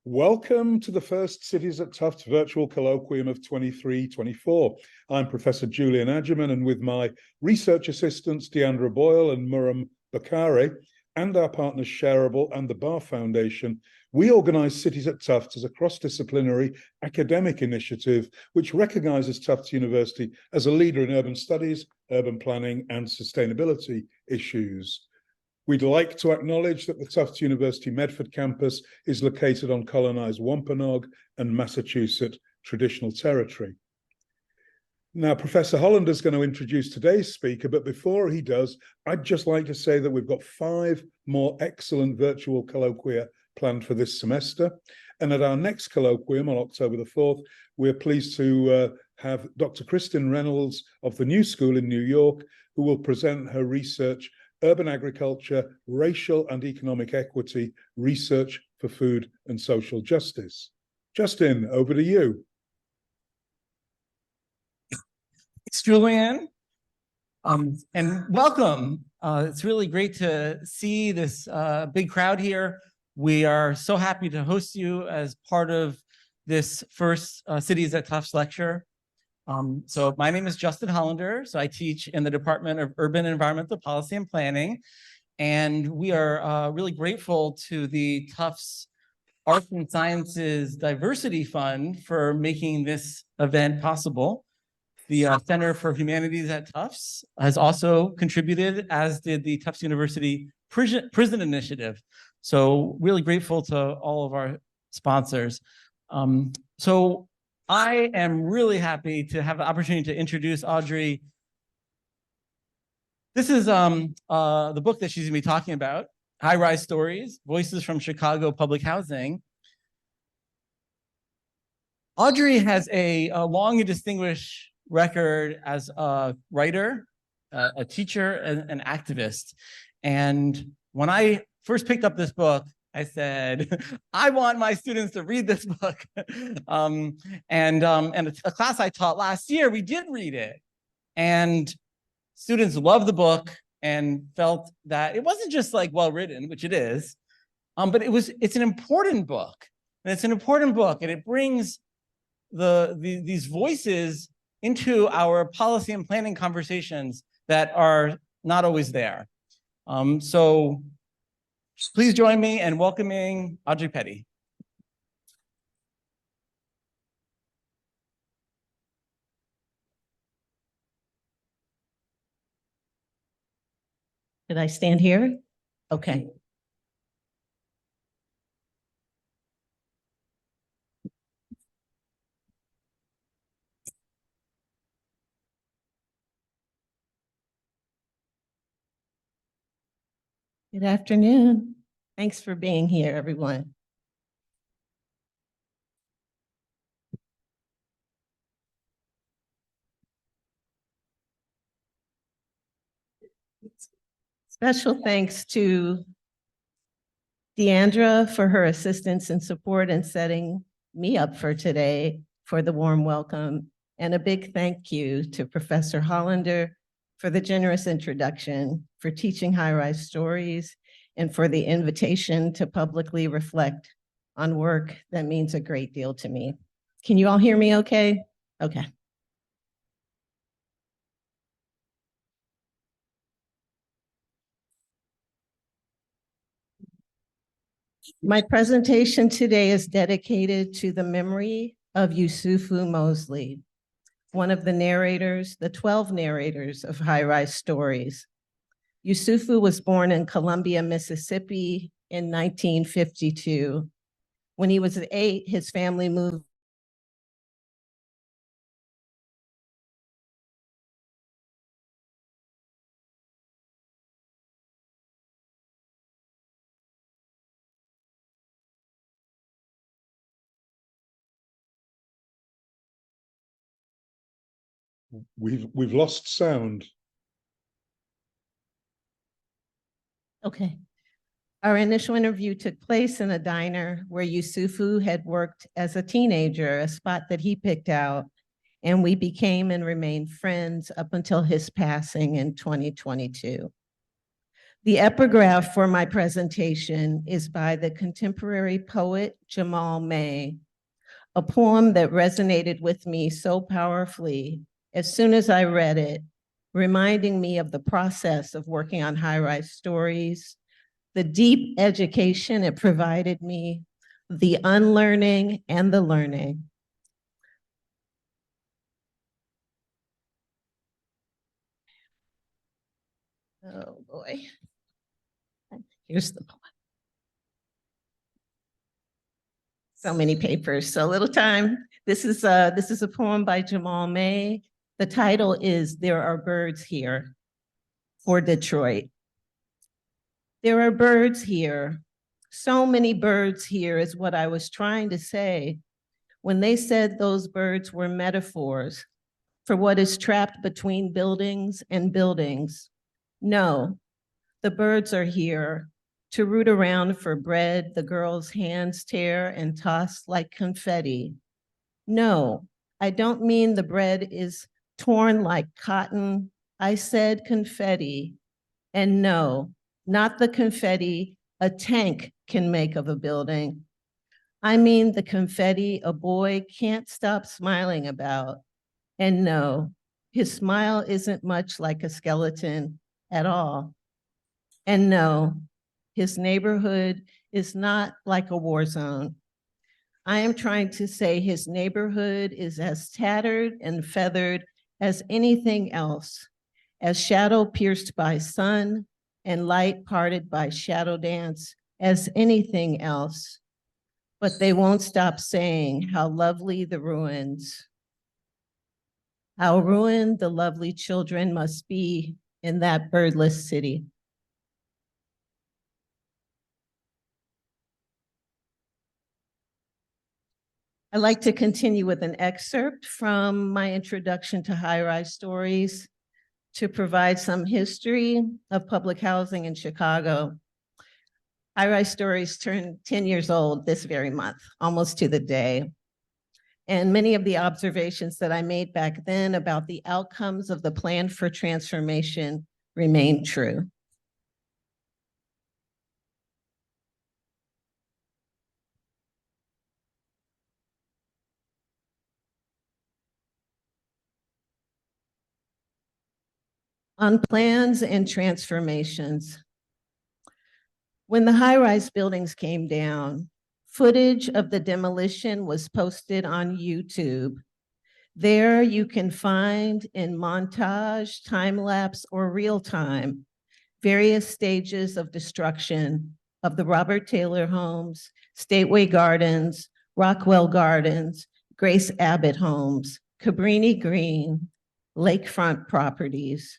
Welcome to the first Cities at Tufts virtual colloquium of 23-24. I'm Professor Julian Adjaman, and with my research assistants, Deandra Boyle and Murram Bakari, and our partners Shareable and the Bar Foundation, we organise Cities at Tufts as a cross-disciplinary academic initiative which recognises Tufts University as a leader in urban studies, urban planning and sustainability issues. We'd like to acknowledge that the Tufts University Medford campus is located on colonised Wampanoag and Massachusetts traditional territory. Now, Professor Hollander is going to introduce today's speaker, but before he does, I'd just like to say that we've got 5 more excellent virtual colloquia planned for this semester. And at our next colloquium on October the 4th, we're pleased to have Dr. Kristin Reynolds of the New School in New York, who will present her research, Urban Agriculture, Racial and Economic Equity, Research for Food and Social Justice. Justin, over to you. Thanks, Julian. And welcome. It's really great to see this big crowd here. We are so happy to host you as part of this first Cities at Tufts lecture. So my name is Justin Hollander. So I teach in the Department of Urban Environmental Policy and Planning. And we are really grateful to the Tufts Arts and Sciences Diversity Fund for making this event possible. The Center for Humanities at Tufts has also contributed, as did the Tufts University Prison Initiative. So really grateful to all of our sponsors. So I am really happy to have the opportunity to introduce Audrey. This is the book that she's going to be talking about, High-Rise Stories, Voices from Chicago Public Housing. Audrey has a long and distinguished record as a writer, a teacher, and an activist. And when I first picked up this book, I said, I want my students to read this book. And a class I taught last year, we did read it. And students loved the book and felt that it wasn't just like well-written, which it is, but it's an important book. And it's an important book, and it brings these voices into our policy and planning conversations that are not always there. So please join me in welcoming Audrey Petty. Did I stand here? Okay. Good afternoon. Thanks for being here, everyone. Special thanks to Deandra for her assistance and support in setting me up for today for the warm welcome. And a big thank you to Professor Hollander for the generous introduction, for teaching High-Rise Stories, and for the invitation to publicly reflect on work that means a great deal to me. Can you all hear me okay? Okay. My presentation today is dedicated to the memory of Yusufu Mosley, one of the narrators, the 12 narrators of High-Rise Stories. Yusufu was born in Columbia, Mississippi in 1952. When he was 8, his family moved We've lost sound. Okay. Our initial interview took place in a diner where Yusufu had worked as a teenager, a spot that he picked out, and we became and remained friends up until his passing in 2022. The epigraph for my presentation is by the contemporary poet Jamal May, a poem that resonated with me so powerfully as soon as I read it, reminding me of the process of working on high-rise stories, the deep education it provided me, the unlearning and the learning. Oh boy. Here's the poem. So many papers, so little time. This is a poem by Jamal May. The title is There Are Birds Here for Detroit. There are birds here. So many birds here is what I was trying to say when they said those birds were metaphors for what is trapped between buildings and buildings. No, the birds are here to root around for bread the girls' hands tear and toss like confetti. No, I don't mean the bread is torn like cotton. I said confetti. And no, not the confetti a tank can make of a building. I mean the confetti a boy can't stop smiling about. And no, his smile isn't much like a skeleton at all. And no, his neighborhood is not like a war zone. I am trying to say his neighborhood is as tattered and feathered as anything else, as shadow pierced by sun and light parted by shadow dance as anything else. But they won't stop saying how lovely the ruins, how ruined the lovely children must be in that birdless city. I'd like to continue with an excerpt from my introduction to high-rise stories to provide some history of public housing in Chicago. High-rise stories turned 10 years old this very month, almost to the day. And many of the observations that I made back then about the outcomes of the plan for transformation remain true. On plans and transformations. When the high-rise buildings came down, footage of the demolition was posted on YouTube. There you can find in montage, time-lapse, or real-time, various stages of destruction of the Robert Taylor homes, Stateway Gardens, Rockwell Gardens, Grace Abbott homes, Cabrini Green, lakefront properties.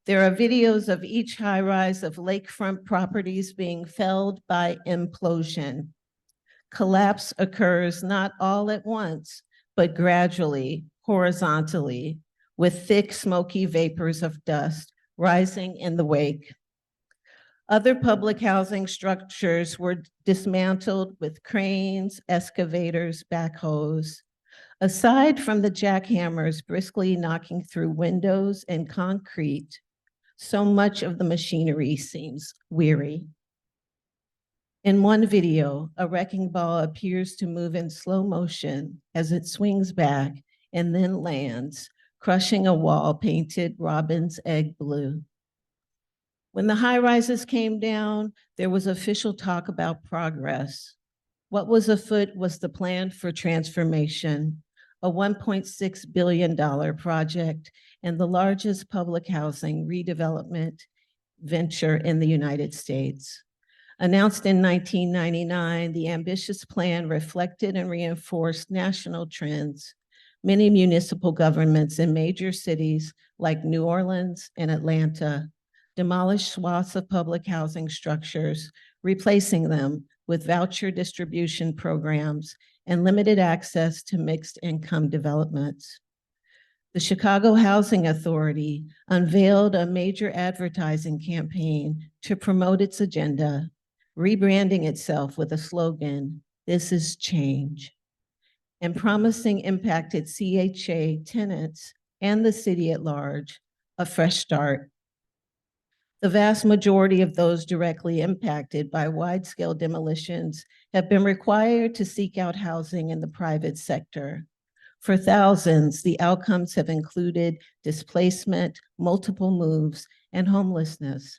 There are videos of each high-rise of lakefront properties being felled by implosion. Collapse occurs not all at once, but gradually, horizontally, with thick, smoky vapors of dust rising in the wake. Other public housing structures were dismantled with cranes, excavators, backhoes. Aside from the jackhammers briskly knocking through windows and concrete, so much of the machinery seems weary. In one video, a wrecking ball appears to move in slow motion as it swings back and then lands, crushing a wall painted robin's egg blue. When the high-rises came down, there was official talk about progress. What was afoot was the plan for transformation, a $1.6 billion project and the largest public housing redevelopment venture in the United States. Announced in 1999, the ambitious plan reflected and reinforced national trends. Many municipal governments in major cities like New Orleans and Atlanta demolished swaths of public housing structures, replacing them with voucher distribution programs and limited access to mixed income developments. The Chicago Housing Authority unveiled a major advertising campaign to promote its agenda, rebranding itself with a slogan, "This is change," and promising impacted CHA tenants and the city at large a fresh start. The vast majority of those directly impacted by wide-scale demolitions have been required to seek out housing in the private sector. For thousands, the outcomes have included displacement, multiple moves, and homelessness.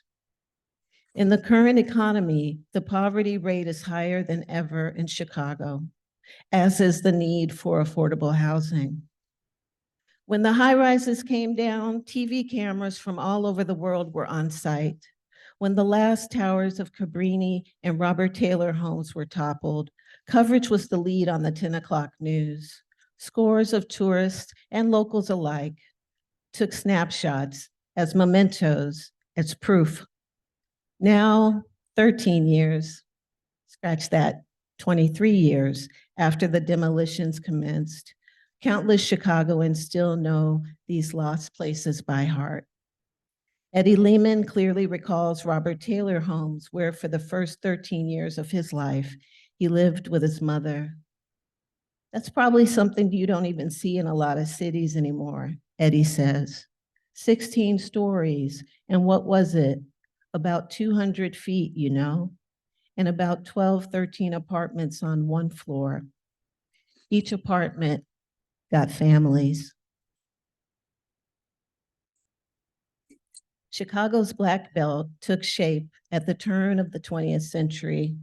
In the current economy, the poverty rate is higher than ever in Chicago, as is the need for affordable housing. When the high-rises came down, TV cameras from all over the world were on site. When the last towers of Cabrini and Robert Taylor homes were toppled, coverage was the lead on the 10 o'clock news. Scores of tourists and locals alike took snapshots as mementos, as proof. Now, 13 years, scratch that, 23 years after the demolitions commenced, countless Chicagoans still know these lost places by heart. Eddie Lehman clearly recalls Robert Taylor homes, where for the first 13 years of his life, he lived with his mother. That's probably something you don't even see in a lot of cities anymore, Eddie says. 16 stories, and what was it? About 200 feet, you know, and about 12, 13 apartments on one floor. Each apartment got families. Chicago's Black Belt took shape at the turn of the 20th century.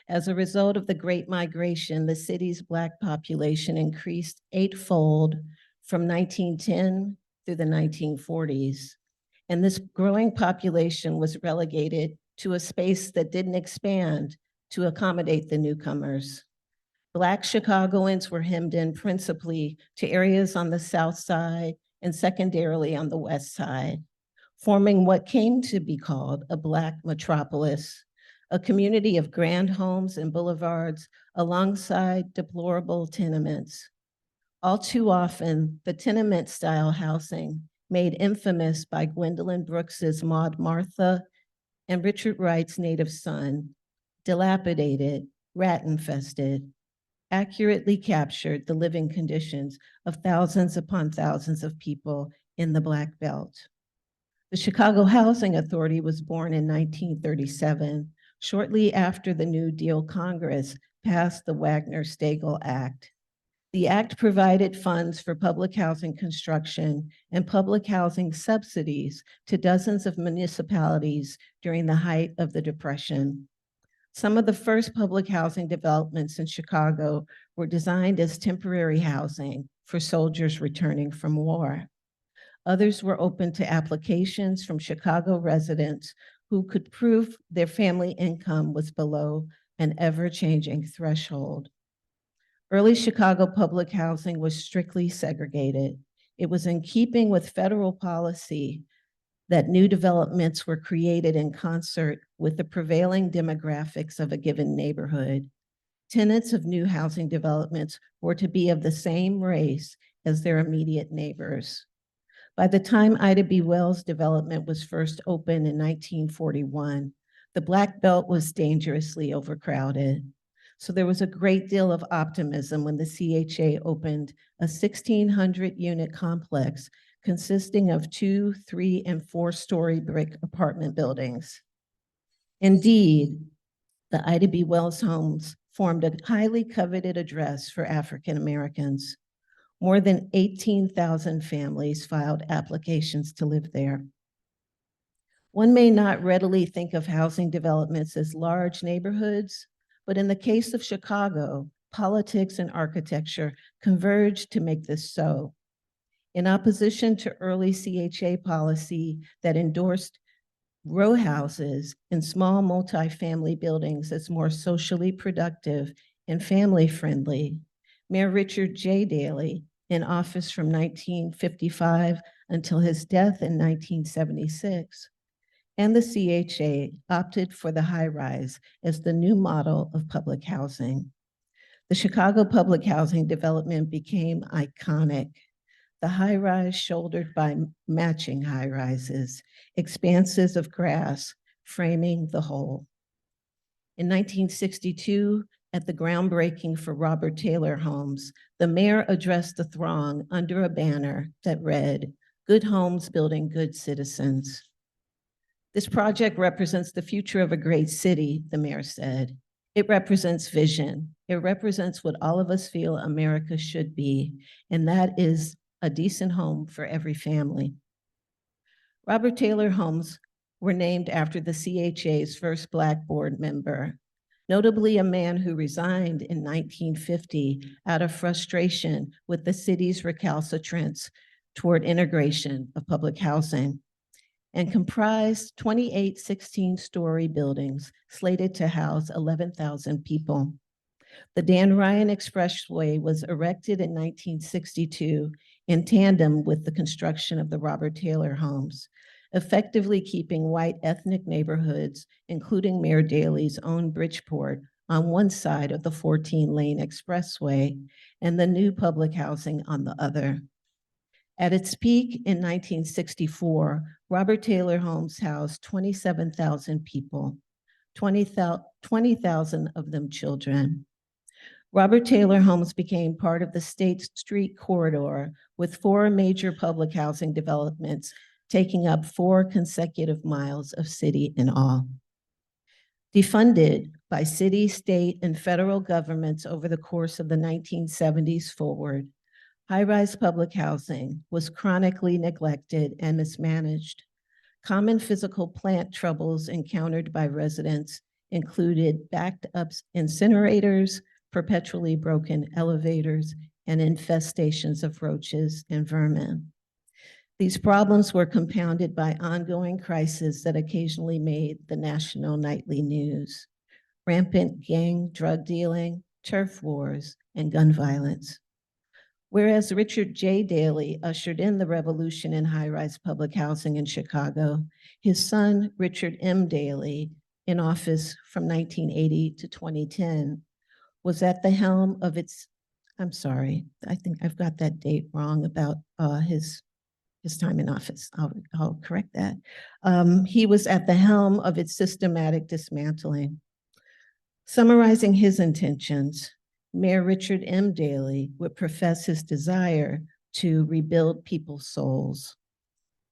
As a result of the Great Migration, the city's Black population increased eightfold from 1910 through the 1940s. And this growing population was relegated to a space that didn't expand to accommodate the newcomers. Black Chicagoans were hemmed in principally to areas on the South Side and secondarily on the West Side, forming what came to be called a Black metropolis, a community of grand homes and boulevards alongside deplorable tenements. All too often, the tenement-style housing, made infamous by Gwendolyn Brooks's Maud Martha and Richard Wright's Native Son, dilapidated, rat-infested, accurately captured the living conditions of thousands upon thousands of people in the Black Belt. The Chicago Housing Authority was born in 1937, shortly after the New Deal Congress passed the Wagner-Stagel Act. The act provided funds for public housing construction and public housing subsidies to dozens of municipalities during the height of the Depression. Some of the first public housing developments in Chicago were designed as temporary housing for soldiers returning from war. Others were open to applications from Chicago residents who could prove their family income was below an ever-changing threshold. Early Chicago public housing was strictly segregated. It was in keeping with federal policy that new developments were created in concert with the prevailing demographics of a given neighborhood. Tenants of new housing developments were to be of the same race as their immediate neighbors. By the time Ida B. Wells development was first opened in 1941, the Black Belt was dangerously overcrowded. So there was a great deal of optimism when the CHA opened a 1,600-unit complex consisting of 2, 3, and 4-story brick apartment buildings. Indeed, the Ida B. Wells homes formed a highly coveted address for African Americans. More than 18,000 families filed applications to live there. One may not readily think of housing developments as large neighborhoods, but in the case of Chicago, politics and architecture converged to make this so. In opposition to early CHA policy that endorsed row houses and small multifamily buildings as more socially productive and family-friendly, Mayor Richard J. Daley, in office from 1955 until his death in 1976, and the CHA opted for the high-rise as the new model of public housing. The Chicago public housing development became iconic. The high-rise shouldered by matching high-rises, expanses of grass framing the whole. In 1962, at the groundbreaking for Robert Taylor homes, the mayor addressed the throng under a banner that read, "Good homes building good citizens." This project represents the future of a great city, the mayor said. It represents vision. It represents what all of us feel America should be, and that is a decent home for every family. Robert Taylor homes were named after the CHA's first Black board member, notably a man who resigned in 1950 out of frustration with the city's recalcitrance toward integration of public housing, and comprised 28 16-story buildings slated to house 11,000 people. The Dan Ryan Expressway was erected in 1962 in tandem with the construction of the Robert Taylor homes, effectively keeping white ethnic neighborhoods, including Mayor Daley's own Bridgeport, on one side of the 14-lane expressway and the new public housing on the other. At its peak in 1964, Robert Taylor homes housed 27,000 people, 20,000 of them children. Robert Taylor homes became part of the State Street corridor, with 4 major public housing developments taking up 4 consecutive miles of city in all. Defunded by city, state, and federal governments over the course of the 1970s forward, high-rise public housing was chronically neglected and mismanaged. Common physical plant troubles encountered by residents included backed-up incinerators, perpetually broken elevators, and infestations of roaches and vermin. These problems were compounded by ongoing crises that occasionally made the national nightly news: rampant gang drug dealing, turf wars, and gun violence. Whereas Richard J. Daley ushered in the revolution in high-rise public housing in Chicago, his son, Richard M. Daley, in office from 1980 to 2010, was at the helm of its, I'm sorry, I think I've got that date wrong about his time in office. I'll correct that. He was at the helm of its systematic dismantling. Summarizing his intentions, Mayor Richard M. Daley would profess his desire to rebuild people's souls.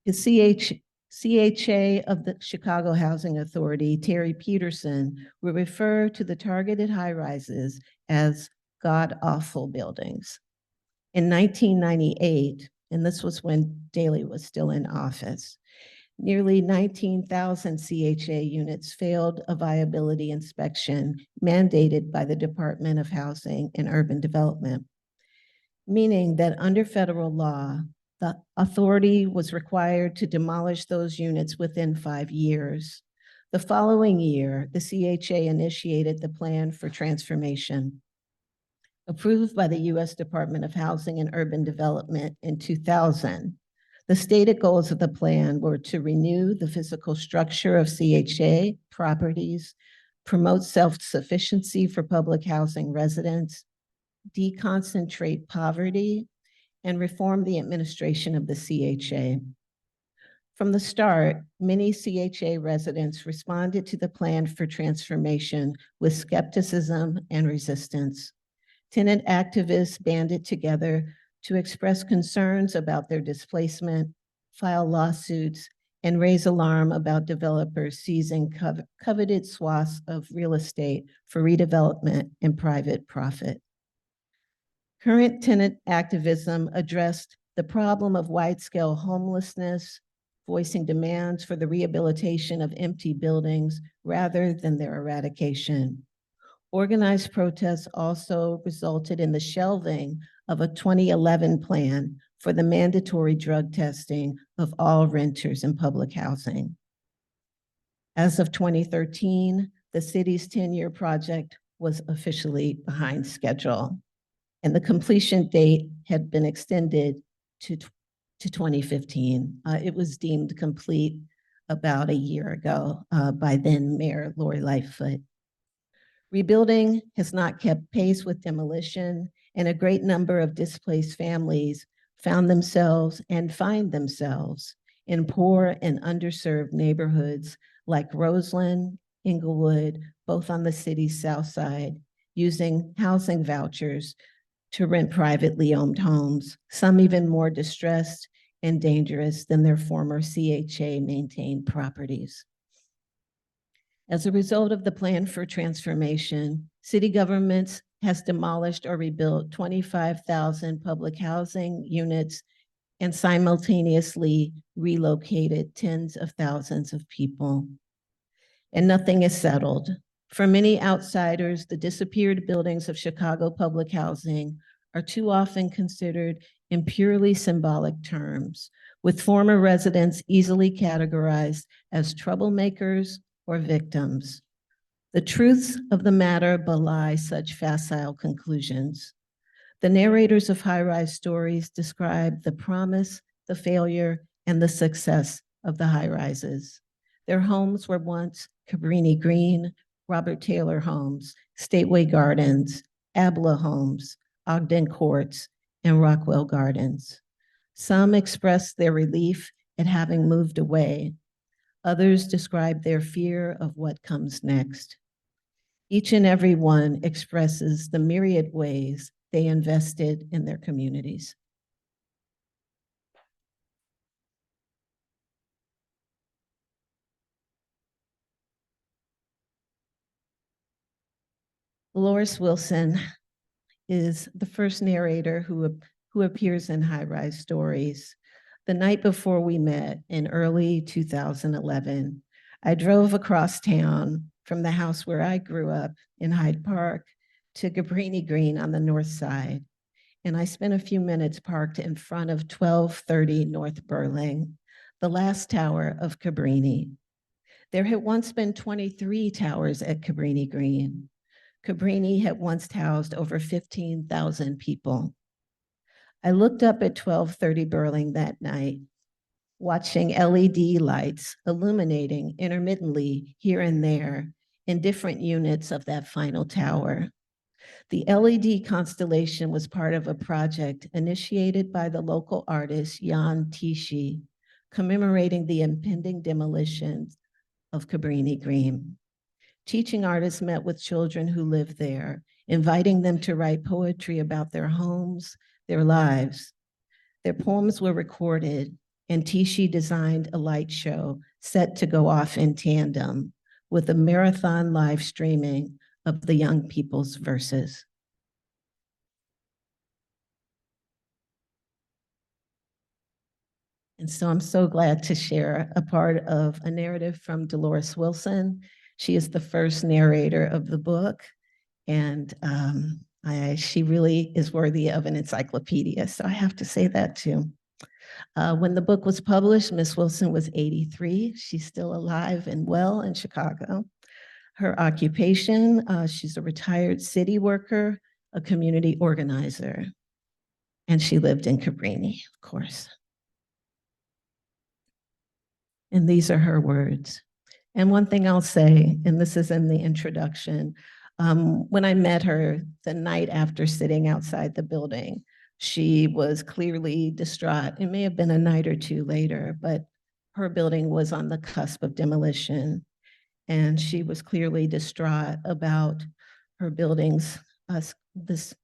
His CHA of the Chicago Housing Authority, Terry Peterson, would refer to the targeted high-rises as god-awful buildings. In 1998, and this was when Daley was still in office, nearly 19,000 CHA units failed a viability inspection mandated by the Department of Housing and Urban Development, meaning that under federal law, the authority was required to demolish those units within 5 years. The following year, the CHA initiated the Plan for Transformation. Approved by the U.S. Department of Housing and Urban Development in 2000, the stated goals of the plan were to renew the physical structure of CHA properties, promote self-sufficiency for public housing residents, deconcentrate poverty, and reform the administration of the CHA. From the start, many CHA residents responded to the plan for transformation with skepticism and resistance. Tenant activists banded together to express concerns about their displacement, file lawsuits, and raise alarm about developers seizing coveted swaths of real estate for redevelopment and private profit. Current tenant activism addressed the problem of wide-scale homelessness, voicing demands for the rehabilitation of empty buildings rather than their eradication. Organized protests also resulted in the shelving of a 2011 plan for the mandatory drug testing of all renters in public housing. As of 2013, the city's 10-year project was officially behind schedule, and the completion date had been extended to 2015. It was deemed complete about a year ago by then Mayor Lori Lightfoot. Rebuilding has not kept pace with demolition, and a great number of displaced families found themselves and find themselves in poor and underserved neighborhoods like Roseland, Inglewood, both on the city's south side, using housing vouchers to rent privately owned homes, some even more distressed and dangerous than their former CHA maintained properties. As a result of the plan for transformation, city governments has demolished or rebuilt 25,000 public housing units and simultaneously relocated tens of thousands of people. And nothing is settled. For many outsiders, the disappeared buildings of Chicago public housing are too often considered in purely symbolic terms, with former residents easily categorized as troublemakers or victims. The truths of the matter belie such facile conclusions. The narrators of high-rise stories describe the promise, the failure, and the success of the high-rises. Their homes were once Cabrini Green, Robert Taylor Homes, Stateway Gardens, Abla Homes, Ogden Courts, and Rockwell Gardens. Some expressed their relief at having moved away. Others describe their fear of what comes next. Each and every one expresses the myriad ways they invested in their communities. Dolores Wilson is the first narrator who appears in High Rise Stories. The night before we met in early 2011, I drove across town from the house where I grew up in Hyde Park to Cabrini Green on the north side. And I spent a few minutes parked in front of 1230 North Burling, the last tower of Cabrini. There had once been 23 towers at Cabrini Green. Cabrini had once housed over 15,000 people. I looked up at 1230 Burling that night, watching LED lights illuminating intermittently here and there in different units of that final tower. The LED constellation was part of a project initiated by the local artist Jan Tichy, commemorating the impending demolition of Cabrini Green. Teaching artists met with children who lived there, inviting them to write poetry about their homes, their lives. Their poems were recorded, and Tichy designed a light show set to go off in tandem with a marathon live streaming of the young people's verses. And so I'm so glad to share a part of a narrative from Dolores Wilson. She is the first narrator of the book, and she really is worthy of an encyclopedia, so I have to say that too. When the book was published, Miss Wilson was 83. She's still alive and well in Chicago. Her occupation, she's a retired city worker, a community organizer, and she lived in Cabrini, of course. And these are her words. And one thing I'll say, and this is in the introduction, when I met her the night after sitting outside the building, she was clearly distraught. It may have been a night or two later, but her building was on the cusp of demolition. And she was clearly distraught about her building's, this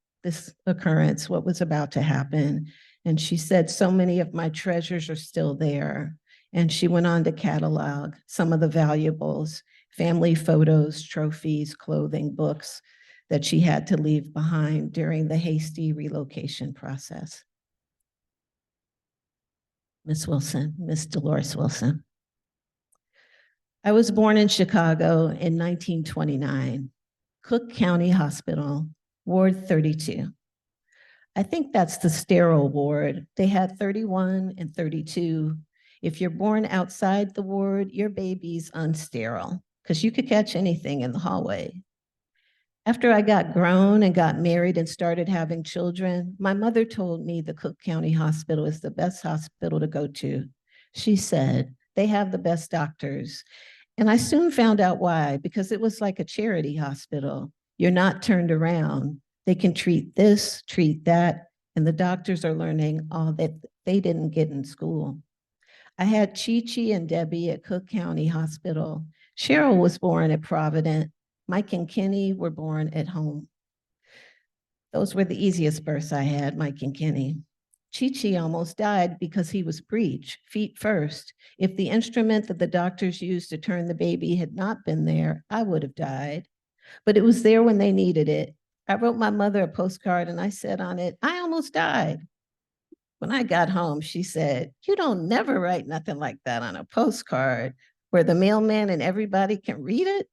occurrence, what was about to happen. And she said, so many of my treasures are still there. And she went on to catalog some of the valuables, family photos, trophies, clothing, books that she had to leave behind during the hasty relocation process. Miss Wilson, Miss Dolores Wilson. I was born in Chicago in 1929, Cook County Hospital, Ward 32. I think that's the sterile ward. They had 31 and 32. If you're born outside the ward, your baby's unsterile because you could catch anything in the hallway. After I got grown and got married and started having children, my mother told me the Cook County Hospital is the best hospital to go to. She said, they have the best doctors. And I soon found out why, because it was like a charity hospital. You're not turned around. They can treat this, treat that, and the doctors are learning all that they didn't get in school. I had Chi-Chi and Debbie at Cook County Hospital. Cheryl was born at Provident. Mike and Kenny were born at home. Those were the easiest births I had, Mike and Kenny. Chi-Chi almost died because he was breech, feet first. If the instrument that the doctors used to turn the baby had not been there, I would have died. But it was there when they needed it. I wrote my mother a postcard and I said on it, I almost died. When I got home, she said, you don't never write nothing like that on a postcard where the mailman and everybody can read it.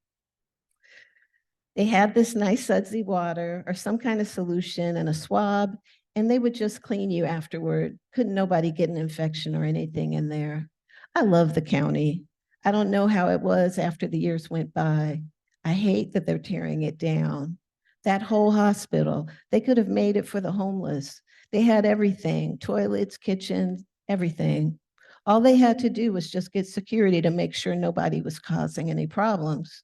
They had this nice sudsy water or some kind of solution and a swab, and they would just clean you afterward. Couldn't nobody get an infection or anything in there. I love the county. I don't know how it was after the years went by. I hate that they're tearing it down. That whole hospital, they could have made it for the homeless. They had everything, toilets, kitchens, everything. All they had to do was just get security to make sure nobody was causing any problems.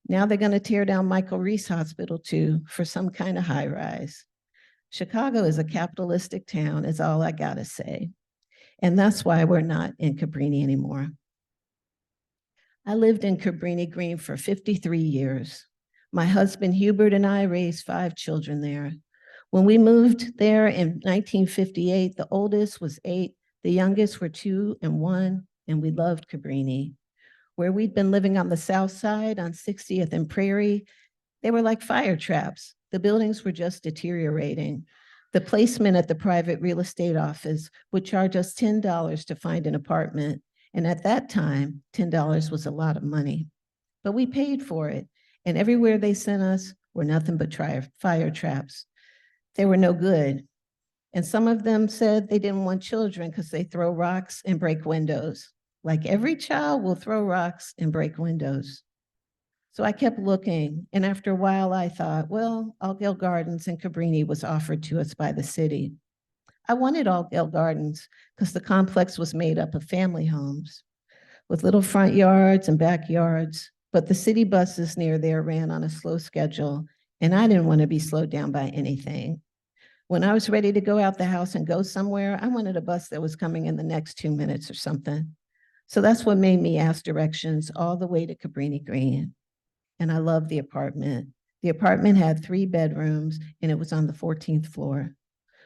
Now they're going to tear down Michael Reese Hospital too for some kind of high rise. Chicago is a capitalistic town, is all I got to say. And that's why we're not in Cabrini anymore. I lived in Cabrini Green for 53 years. My husband Hubert and I raised 5 children there. When we moved there in 1958, the oldest was 8, the youngest were 2 and 1, and we loved Cabrini. Where we'd been living on the south side on 60th and Prairie, they were like fire traps. The buildings were just deteriorating. The placement at the private real estate office would charge us $10 to find an apartment. And at that time, $10 was a lot of money. But we paid for it. And everywhere they sent us were nothing but fire traps. They were no good. And some of them said they didn't want children because they throw rocks and break windows. Like every child will throw rocks and break windows. So I kept looking, and after a while I thought, well, Altgeld Gardens in Cabrini was offered to us by the city. I wanted Altgeld Gardens because the complex was made up of family homes with little front yards and backyards, but the city buses near there ran on a slow schedule, and I didn't want to be slowed down by anything. When I was ready to go out the house and go somewhere, I wanted a bus that was coming in the next 2 minutes or something. So that's what made me ask directions all the way to Cabrini Green. And I loved the apartment. The apartment had 3 bedrooms and it was on the 14th floor.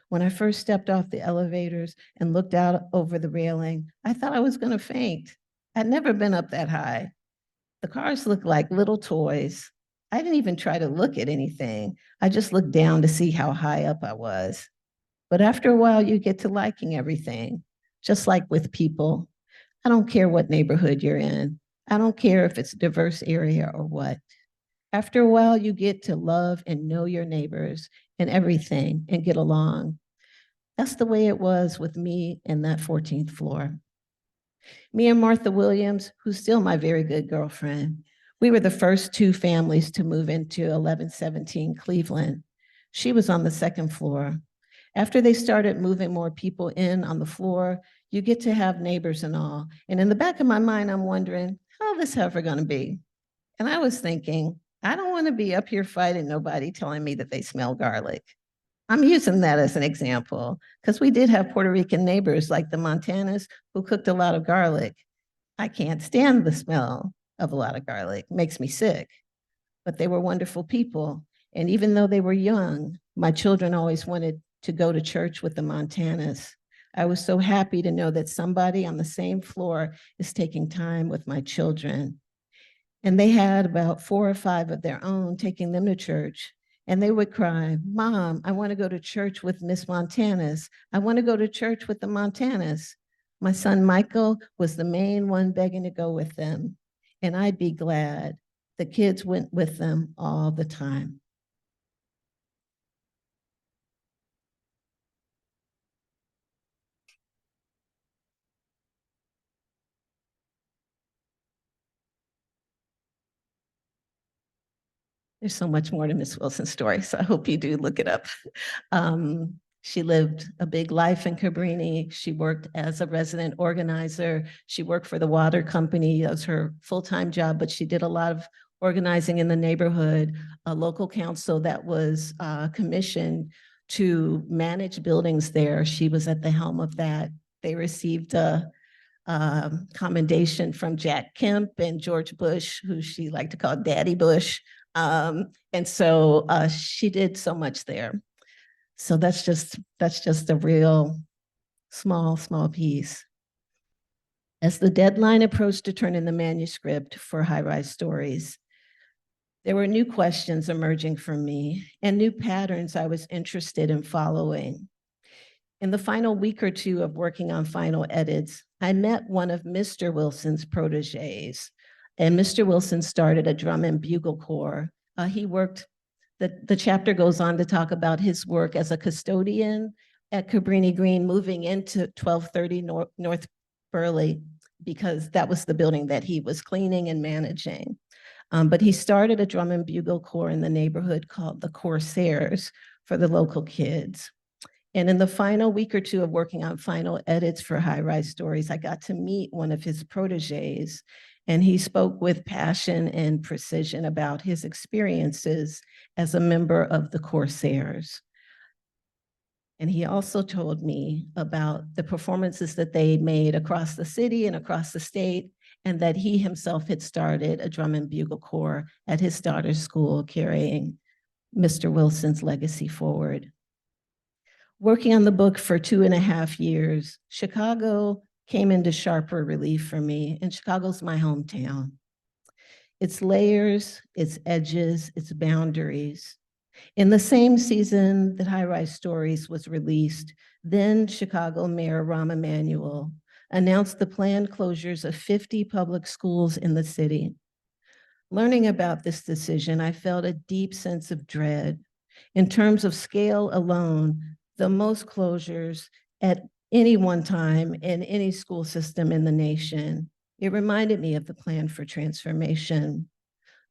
When I first stepped off the elevators and looked out over the railing, I thought I was gonna faint. I'd never been up that high. The cars looked like little toys. I didn't even try to look at anything. I just looked down to see how high up I was. But after a while, you get to liking everything, just like with people. I don't care what neighborhood you're in. I don't care if it's a diverse area or what. After a while, you get to love and know your neighbors and everything and get along. That's the way it was with me in that 14th floor. Me and Martha Williams, who's still my very good girlfriend, we were the first 2 families to move into 1117 Cleveland. She was on the 2nd floor. After they started moving more people in on the floor, you get to have neighbors and all. And in the back of my mind, I'm wondering, how is this ever going to be? And I was thinking, I don't want to be up here fighting nobody telling me that they smell garlic. I'm using that as an example because we did have Puerto Rican neighbors like the Montanas who cooked a lot of garlic. I can't stand the smell of a lot of garlic. It makes me sick. But they were wonderful people. And even though they were young, my children always wanted to go to church with the Montanas. I was so happy to know that somebody on the same floor is taking time with my children. And they had about 4 or 5 of their own taking them to church. And they would cry, Mom, I want to go to church with Miss Montanas. I want to go to church with the Montanas. My son Michael was the main one begging to go with them. And I'd be glad. The kids went with them all the time. There's so much more to Miss Wilson's story, so I hope you do look it up. She lived a big life in Cabrini. She worked as a resident organizer. She worked for the water company as her full-time job, but she did a lot of organizing in the neighborhood, a local council that was commissioned to manage buildings there. She was at the helm of that. They received a commendation from Jack Kemp and George Bush, who she liked to call Daddy Bush. And so she did so much there. So that's just a real small piece. As the deadline approached to turn in the manuscript for High-Rise Stories, there were new questions emerging for me and new patterns I was interested in following. In the final week or two of working on final edits, I met one of Mr. Wilson's proteges, and Mr. Wilson started a drum and bugle corps. The chapter goes on to talk about his work as a custodian at Cabrini Green, moving into 1230 North Burleigh, because that was the building that he was cleaning and managing. But he started a drum and bugle corps in the neighborhood called the Corsairs for the local kids. And in the final week or two of working on final edits for High-Rise Stories, I got to meet one of his proteges, and he spoke with passion and precision about his experiences as a member of the Corsairs. And he also told me about the performances that they made across the city and across the state, and that he himself had started a drum and bugle corps at his daughter's school, carrying Mr. Wilson's legacy forward. Working on the book for 2.5 years, Chicago came into sharper relief for me, and Chicago's my hometown. Its layers, its edges, its boundaries. In the same season that High-Rise Stories was released, then Chicago Mayor Rahm Emanuel announced the planned closures of 50 public schools in the city. Learning about this decision, I felt a deep sense of dread. In terms of scale alone, the most closures at any one time in any school system in the nation. It reminded me of the plan for transformation.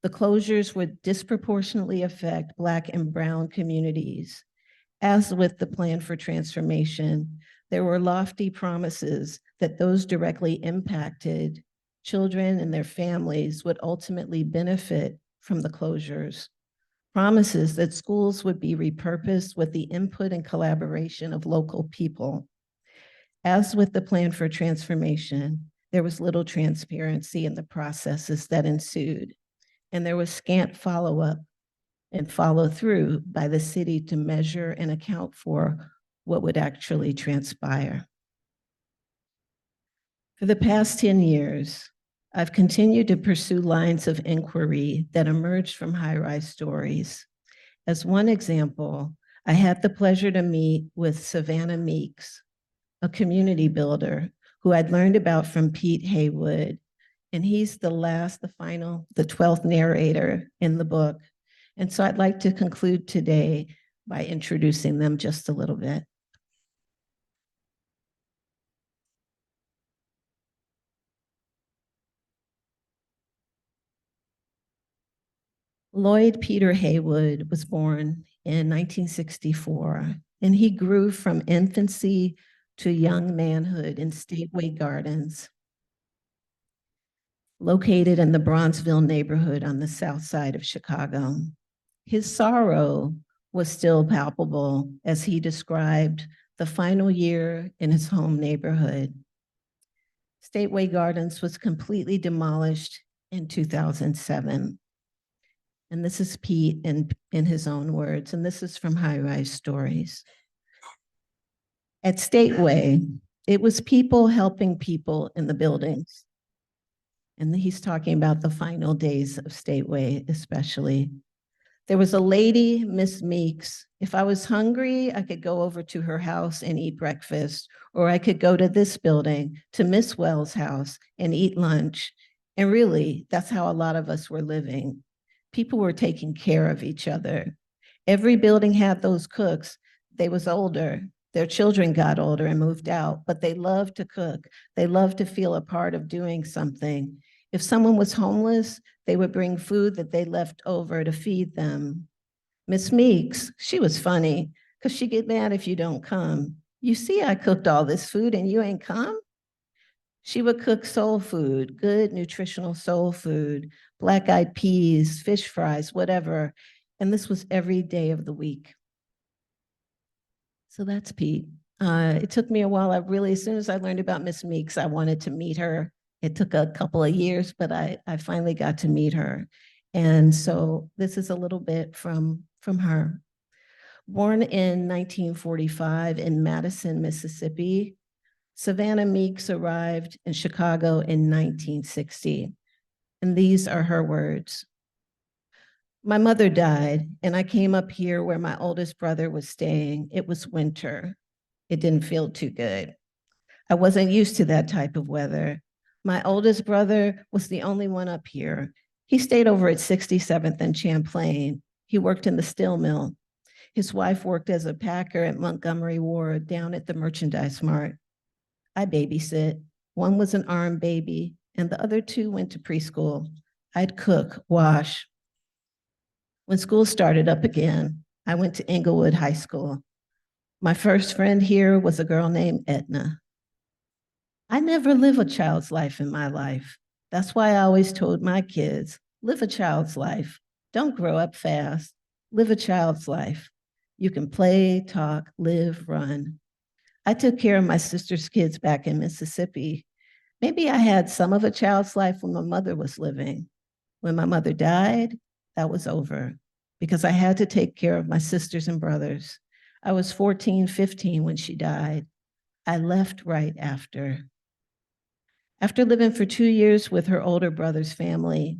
The closures would disproportionately affect Black and Brown communities. As with the plan for transformation, there were lofty promises that those directly impacted children and their families would ultimately benefit from the closures. Promises that schools would be repurposed with the input and collaboration of local people. As with the plan for transformation, there was little transparency in the processes that ensued, and there was scant follow-up and follow-through by the city to measure and account for what would actually transpire. For the past 10 years, I've continued to pursue lines of inquiry that emerged from High-Rise Stories. As one example, I had the pleasure to meet with Savannah Meeks, a community builder who I'd learned about from Pete Haywood, and he's the 12th narrator in the book. And so I'd like to conclude today by introducing them just a little bit. Lloyd Peter Haywood was born in 1964, and he grew from infancy to young manhood in Stateway Gardens, located in the Bronzeville neighborhood on the south side of Chicago. His sorrow was still palpable as he described the final year in his home neighborhood. Stateway Gardens was completely demolished in 2007. And this is Pete in his own words, and this is from High-Rise Stories. At Stateway, it was people helping people in the buildings. And he's talking about the final days of Stateway, especially. There was a lady, Miss Meeks. If I was hungry, I could go over to her house and eat breakfast, or I could go to this building, to Miss Wells' house, and eat lunch. And really, that's how a lot of us were living. People were taking care of each other. Every building had those cooks. They was older. Their children got older and moved out, but they loved to cook. They loved to feel a part of doing something. If someone was homeless, they would bring food that they left over to feed them. Miss Meeks, she was funny, because she get mad if you don't come. You see, I cooked all this food and you ain't come? She would cook soul food, good nutritional soul food, black-eyed peas, fish fries, whatever. And this was every day of the week. So that's Pete. It took me a while. As soon as I learned about Miss Meeks, I wanted to meet her. It took a couple of years, but I finally got to meet her. And so this is a little bit from her. Born in 1945 in Madison, Mississippi, Savannah Meeks arrived in Chicago in 1960, and these are her words. My mother died, and I came up here where my oldest brother was staying. It was winter. It didn't feel too good. I wasn't used to that type of weather. My oldest brother was the only one up here. He stayed over at 67th and Champlain. He worked in the steel mill. His wife worked as a packer at Montgomery Ward down at the Merchandise Mart. I babysit. One was an armed baby, and the other two went to preschool. I'd cook, wash. When school started up again, I went to Englewood High School. My first friend here was a girl named Edna. I never live a child's life in my life. That's why I always told my kids, live a child's life. Don't grow up fast. Live a child's life. You can play, talk, live, run. I took care of my sister's kids back in Mississippi. Maybe I had some of a child's life when my mother was living. When my mother died, that was over because I had to take care of my sisters and brothers. I was 14, 15 when she died. I left right after. After living for 2 years with her older brother's family,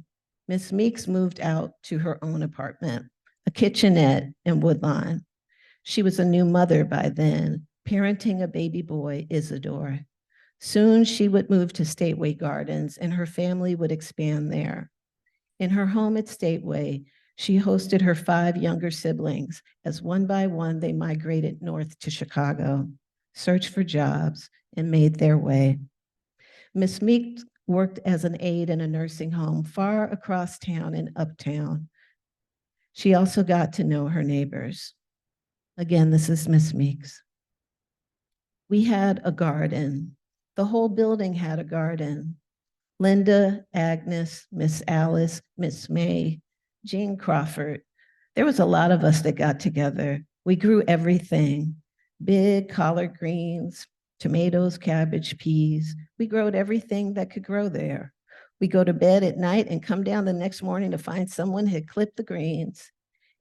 Miss Meeks moved out to her own apartment, a kitchenette in Woodlawn. She was a new mother by then, parenting a baby boy, Isidore. Soon she would move to Stateway Gardens and her family would expand there. In her home at Stateway, she hosted her 5 younger siblings as one by one they migrated north to Chicago, searched for jobs, and made their way. Miss Meeks worked as an aide in a nursing home far across town in Uptown. She also got to know her neighbors. Again, this is Miss Meeks. We had a garden. The whole building had a garden. Linda, Agnes, Miss Alice, Miss May, Jean Crawford. There was a lot of us that got together. We grew everything, big collard greens, tomatoes, cabbage, peas. We growed everything that could grow there. We go to bed at night and come down the next morning to find someone had clipped the greens.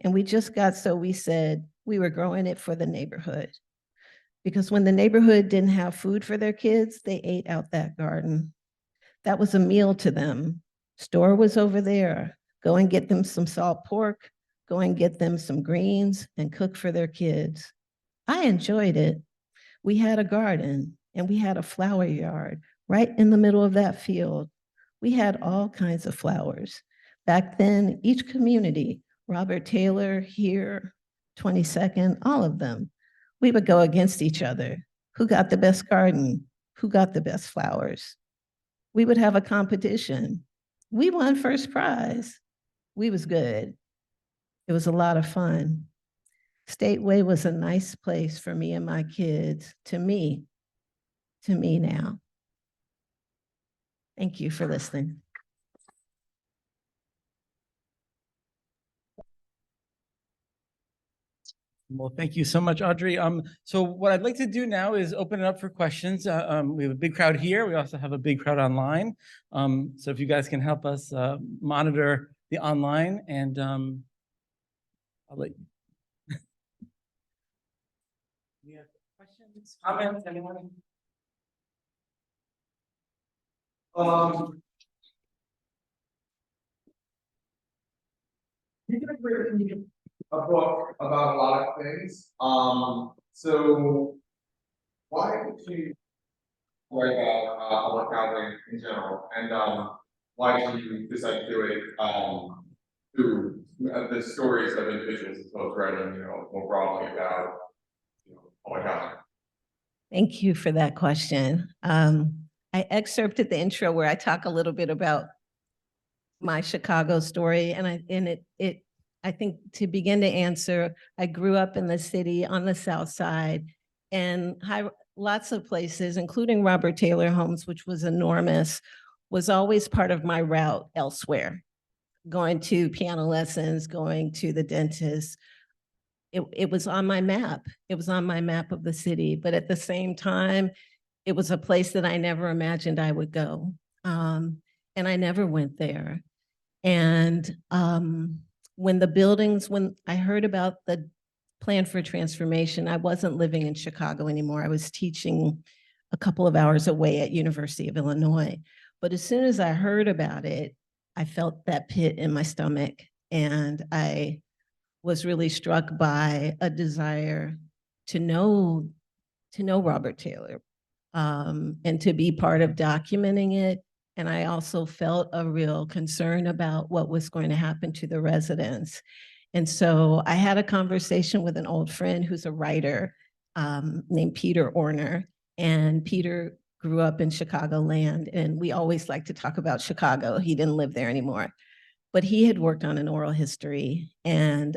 And we just got so we said we were growing it for the neighborhood. Because when the neighborhood didn't have food for their kids, they ate out that garden. That was a meal to them. Store was over there. Go and get them some salt pork, go and get them some greens and cook for their kids. I enjoyed it. We had a garden and we had a flower yard right in the middle of that field. We had all kinds of flowers. Back then, each community, Robert Taylor, here, 22nd, all of them, we would go against each other. Who got the best garden? Who got the best flowers? We would have a competition. We won first prize. We was good. It was a lot of fun. Stateway was a nice place for me and my kids, to me now. Thank you for listening. Well, thank you so much, Audrey. So what I'd like to do now is open it up for questions. We have a big crowd here. We also have a big crowd online. So if you guys can help us monitor the online, and I'll let you. We have questions, comments, anyone? You can agree a book about a lot of things. So why did you write about public housing in general, and why did you decide to do it through the stories of individuals as opposed to writing, more broadly about public housing? Thank you for that question. I excerpted the intro where I talk a little bit about my Chicago story, and I think to begin to answer, I grew up in the city on the South Side, and lots of places, including Robert Taylor Homes, which was enormous, was always part of my route elsewhere. Going to piano lessons, going to the dentist. It was on my map. It was on my map of the city, but at the same time, it was a place that I never imagined I would go. And I never went there. And when I heard about the plan for transformation, I wasn't living in Chicago anymore. I was teaching a couple of hours away at University of Illinois. But as soon as I heard about it, I felt that pit in my stomach, and I was really struck by a desire to know Robert Taylor, and to be part of documenting it. And I also felt a real concern about what was going to happen to the residents. And so I had a conversation with an old friend who's a writer, named Peter Orner. And Peter grew up in Chicagoland, and we always like to talk about Chicago. He didn't live there anymore, but he had worked on an oral history, and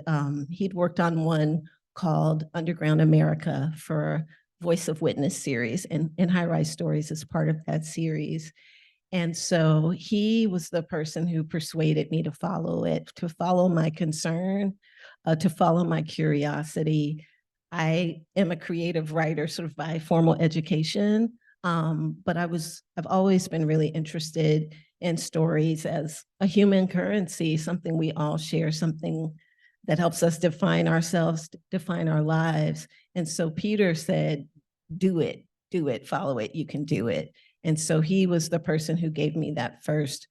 he'd worked on one called Underground America for Voice of Witness series, and High Rise Stories is part of that series. And so he was the person who persuaded me to follow it, to follow my concern, to follow my curiosity. I am a creative writer, sort of by formal education, but I've always been really interested in stories as a human currency, something we all share, something that helps us define ourselves, define our lives. And so Peter said, do it, follow it, you can do it. And so he was the person who gave me that first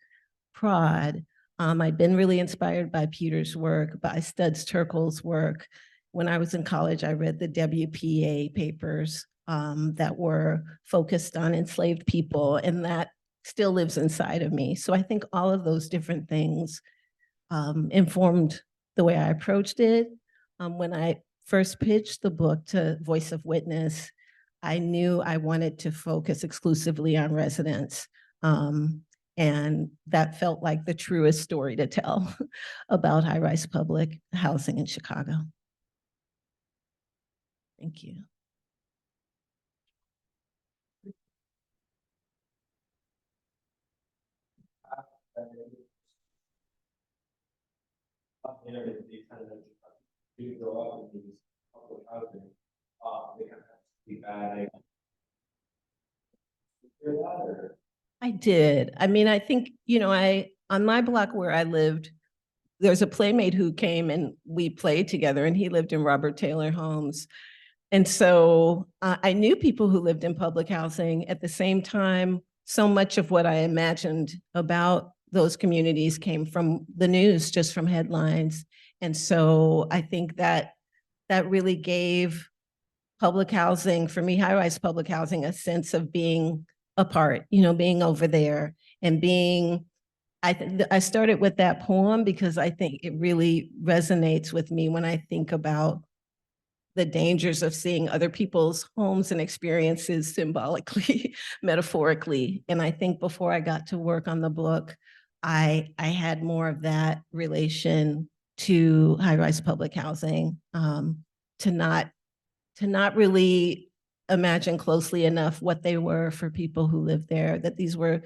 prod. I'd been really inspired by Peter's work, by Studs Terkel's work. When I was in college, I read the WPA papers that were focused on enslaved people, and that still lives inside of me. So I think all of those different things informed the way I approached it. When I first pitched the book to Voice of Witness, I knew I wanted to focus exclusively on residents. And that felt like the truest story to tell about high-rise public housing in Chicago. Thank you. I did. I mean, I think, on my block where I lived, there's a playmate who came and we played together, and he lived in Robert Taylor homes. And so I knew people who lived in public housing. At the same time, so much of what I imagined about those communities came from the news, just from headlines. And so I think that really gave public housing, for me, high-rise public housing, a sense of being apart, being over there, and being, I started with that poem because I think it really resonates with me when I think about the dangers of seeing other people's homes and experiences symbolically, metaphorically. And I think before I got to work on the book, I had more of that relation to high-rise public housing, to not really imagine closely enough what they were for people who lived there, that these were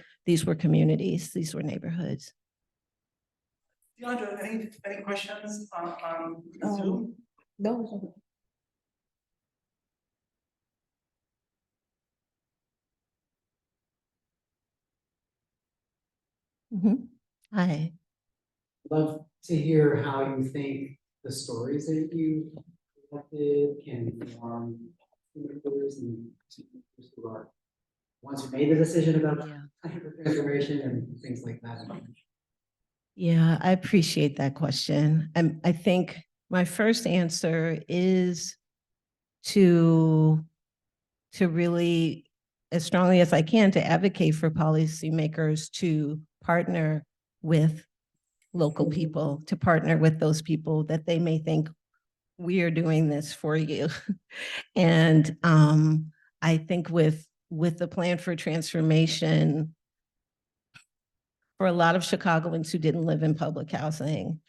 communities, these were neighborhoods. Deandra, any questions on Zoom? No. Hi. Love to hear how you think the stories that you collected can inform thinkers and who are ones who made the decision about transformation and things like that. Yeah, I appreciate that question. I think my first answer is to really, as strongly as I can, to advocate for policymakers to partner with local people, to partner with those people that they may think, we are doing this for you. And I think with the plan for transformation, for a lot of Chicagoans who didn't live in public housing,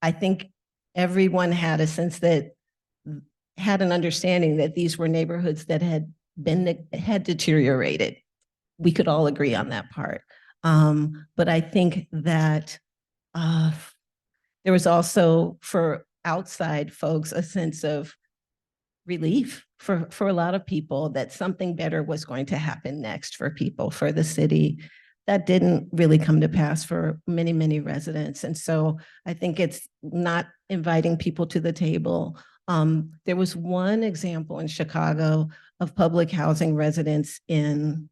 I think everyone had a sense that, had an understanding that these were neighborhoods that had deteriorated. We could all agree on that part. But I think that there was also, for outside folks, a sense of relief for a lot of people that something better was going to happen next for people, for the city. That didn't really come to pass for many, many residents. And so I think it's not inviting people to the table There was one example in Chicago of public housing residents in,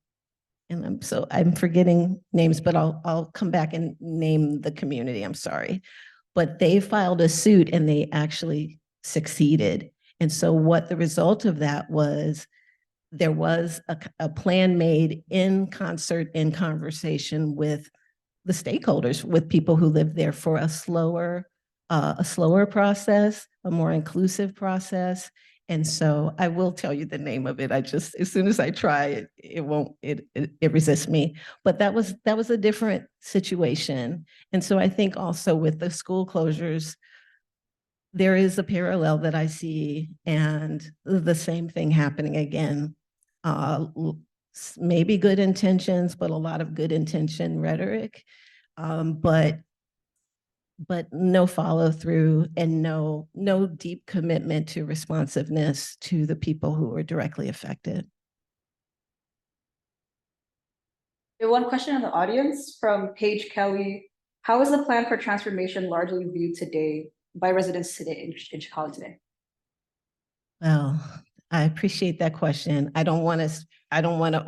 and I'm forgetting names, but I'll come back and name the community, I'm sorry. But they filed a suit and they actually succeeded. And so what the result of that was, there was a plan made in concert, in conversation with the stakeholders, with people who live there, for a slower process, a more inclusive process. And so I will tell you the name of it. I just, as soon as I try it resists me. But that was a different situation. And so I think also with the school closures, there is a parallel that I see, and the same thing happening again. Maybe good intentions, but a lot of good intention rhetoric, but no follow through, and no deep commitment to responsiveness to the people who are directly affected. We have one question in the audience from Paige Kelly. How is the plan for transformation largely viewed today by residents today in Chicago today? Well, I appreciate that question. I don't want to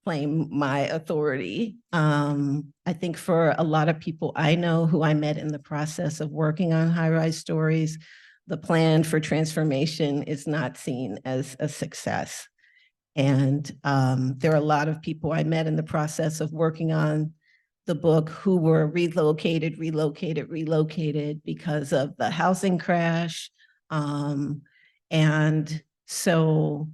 overclaim my authority. I think for a lot of people I know who I met in the process of working on high-rise stories, the plan for transformation is not seen as a success. And there are a lot of people I met in the process of working on the book who were relocated because of the housing crash. And so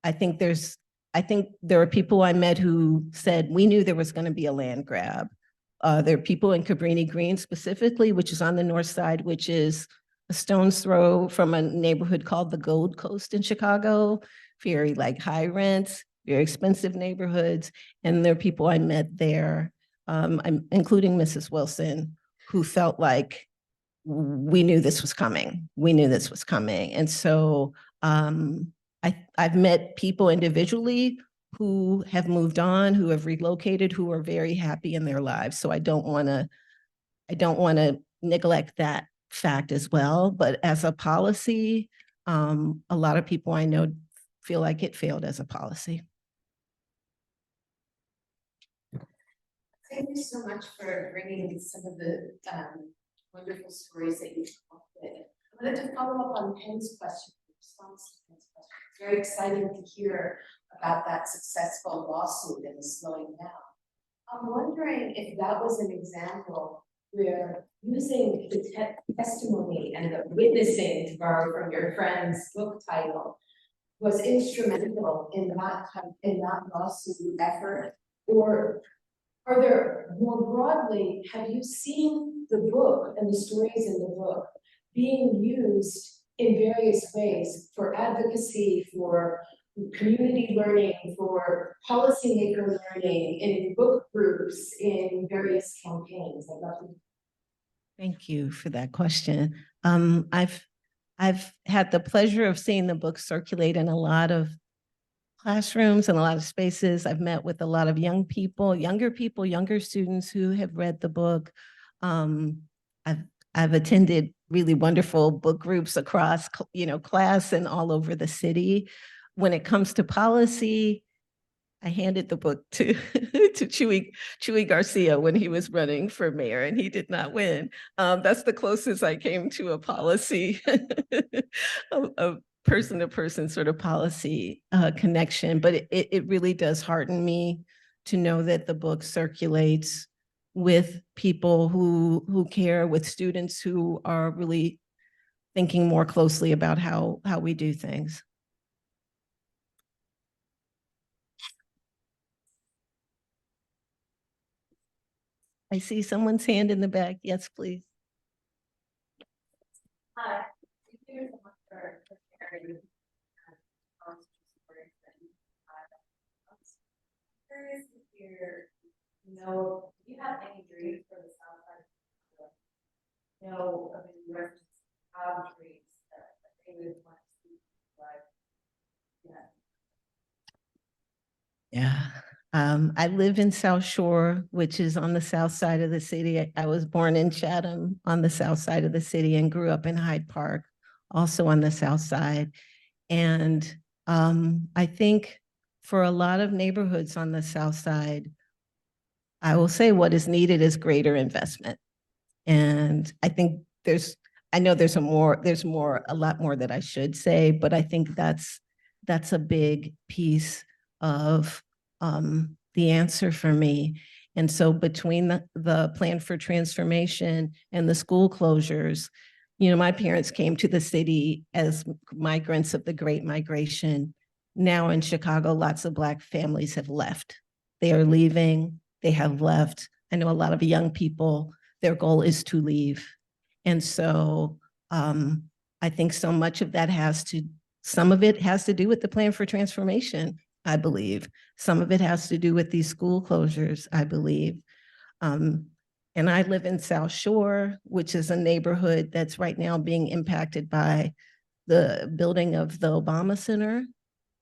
I think there are people I met who said, we knew there was going to be a land grab. There are people in Cabrini Green specifically, which is on the north side, which is a stone's throw from a neighborhood called the Gold Coast in Chicago, very like high rents, very expensive neighborhoods. And there are people I met there, including Mrs. Wilson, who felt like we knew this was coming. And so I've met people individually who have moved on, who have relocated, who are very happy in their lives. So I don't want to neglect that fact as well. But as a policy, a lot of people I know feel like it failed as a policy. Thank you so much for bringing some of the wonderful stories that you've come up with. I wanted to follow up on Penn's question, response to Penn's question. It's very exciting to hear about that successful lawsuit and the slowing down. I'm wondering if that was an example where using the testimony and the witnessing, to borrow from your friend's book title, was instrumental in that lawsuit effort, or are there, more broadly, have you seen the book and the stories in the book being used in various ways for advocacy, for community learning, for policymaker learning, in book groups, in various campaigns? I'd love to. Thank you for that question. I've had the pleasure of seeing the book circulate in a lot of classrooms and a lot of spaces. I've met with a lot of younger students who have read the book. I've attended really wonderful book groups across, class and all over the city. When it comes to policy, I handed the book to Chuy Garcia when he was running for mayor, and he did not win. That's the closest I came to a policy, a person-to-person sort of policy connection. But it really does hearten me to know that the book circulates with people who care, with students who are really thinking more closely about how we do things. I see someone's hand in the back. Yes, please. Hi, thank you so much for sharing stories that you have. I'm curious to hear, do you have any dreams for the South Side of Chicago? Of any residents have dreams that they would want to see, like, Yeah. I live in South Shore, which is on the south side of the city. I was born in Chatham on the south side of the city and grew up in Hyde Park also on the south side. And I think for a lot of neighborhoods on the south side, I will say what is needed is greater investment. And I think I know there's a lot more that I should say, but I think that's a big piece of the answer for me. And so between the plan for transformation and the school closures, my parents came to the city as migrants of the Great Migration. Now in Chicago, lots of Black families have left. They are leaving, they have left. I know a lot of young people, their goal is to leave. And so I think so much of that some of it has to do with the plan for transformation, I believe. Some of it has to do with these school closures, I believe. And I live in South Shore, which is a neighborhood that's right now being impacted by the building of the Obama Center.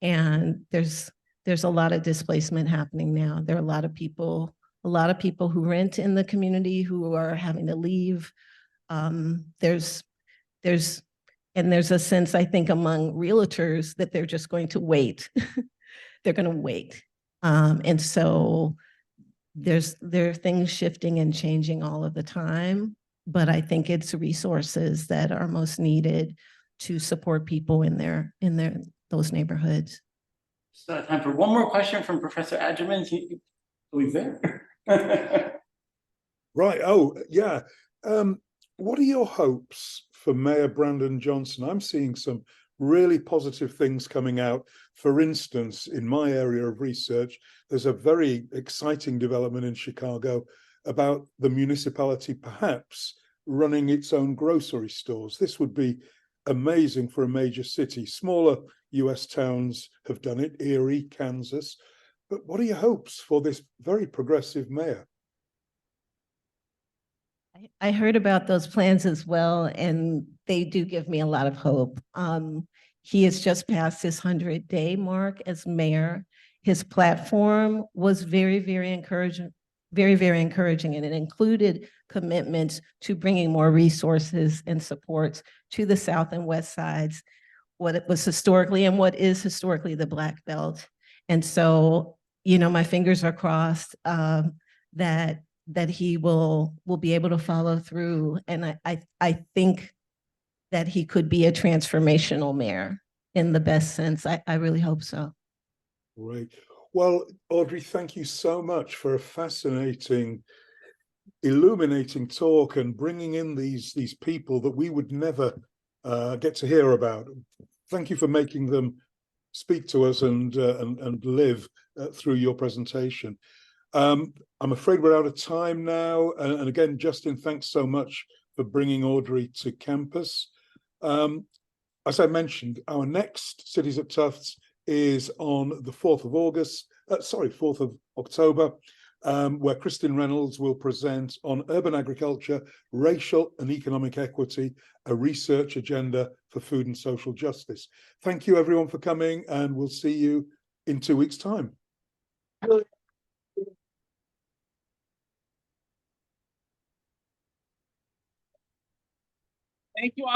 And there's a lot of displacement happening now. There are a lot of people who rent in the community who are having to leave. There's a sense, I think, among realtors that they're just going to wait. They're going to wait. And so there are things shifting and changing all of the time, but I think it's resources that are most needed to support people in those neighborhoods. So time for one more question from Professor Adjaman. Are we there? Right. Oh, yeah. What are your hopes for Mayor Brandon Johnson? I'm seeing some really positive things coming out. For instance, in my area of research, there's a very exciting development in Chicago about the municipality perhaps running its own grocery stores. This would be amazing for a major city. Smaller US towns have done it, Erie, Kansas. But what are your hopes for this very progressive mayor? I heard about those plans as well, and they do give me a lot of hope. He has just passed his 100-day mark as mayor. His platform was very, very encouraging, and it included commitments to bringing more resources and supports to the South and West sides, what it was historically and what is historically the Black Belt. And so, my fingers are crossed that he will be able to follow through. And I think that he could be a transformational mayor in the best sense. I really hope so. Great. Well, Audrey, thank you so much for a fascinating, illuminating talk and bringing in these people that we would never get to hear about. Thank you for making them speak to us and live through your presentation. I'm afraid we're out of time now. And again, Justin, thanks so much for bringing Audrey to campus. As I mentioned, our next Cities at Tufts is on the 4th of October, where Kristin Reynolds will present on urban agriculture, racial and economic equity, a research agenda for food and social justice. Thank you everyone for coming, and we'll see you in 2 weeks' time. Thank you.